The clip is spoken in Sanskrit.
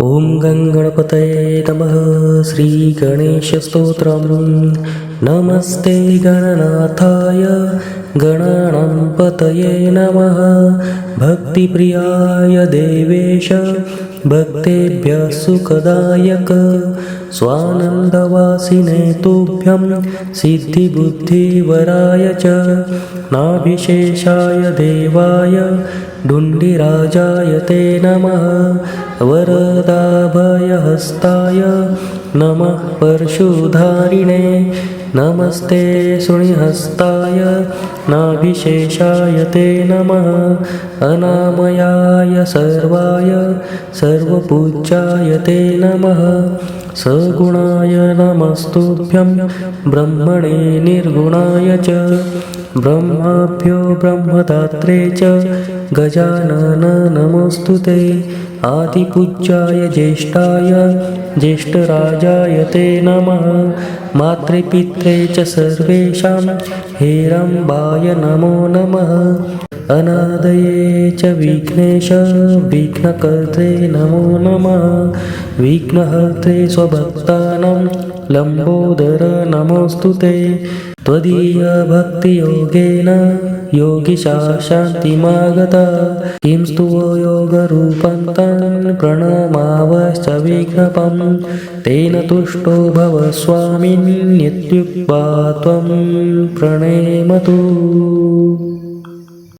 ॐ गणपतये नमः। श्रीगणेशस्तोत्रम्। नमस्ते गणनाथाय गणानांपतये नमः। भक्तिप्रियाय देवेश भक्तेभ्यः सुखदायक स्वानन्दवासिने तुभ्यं सिद्धिबुद्धिवराय च नाभिशेषाय देवाय डुण्डिराजाय ते नमः। वरदाभयहस्ताय नमः परशुधारिणे नमस्ते शुनिहस्ताय नाभिशेषाय ते नमः। अनामयाय सर्वाय सर्वपूज्याय ते नमः। सगुणाय नमस्तुभ्यं ब्रह्मणे निर्गुणाय च ब्रह्माभ्यो ब्रह्मदात्रे च गजानन नमोऽस्तुते। आदिपूज्याय ज्येष्ठाय ज्येष्ठराजाय ते नमः। मातृपित्रे च सर्वेषां हेरम्बाय नमो नमः। अनादये च विघ्नेश विघ्नकर्त्रे नमो नमः। विघ्नहर्त्रे स्वभक्तानां लम्बोदर नमोऽस्तुते। त्वदीयभक्तियोगेन योगिशा शान्तिमागता। किं स्तुवो योगरूपं तं प्रणमावश्च विघ्नपं। तेन तुष्टो भव स्वामिन्नित्युक्त्वा त्वं प्रणेमतु।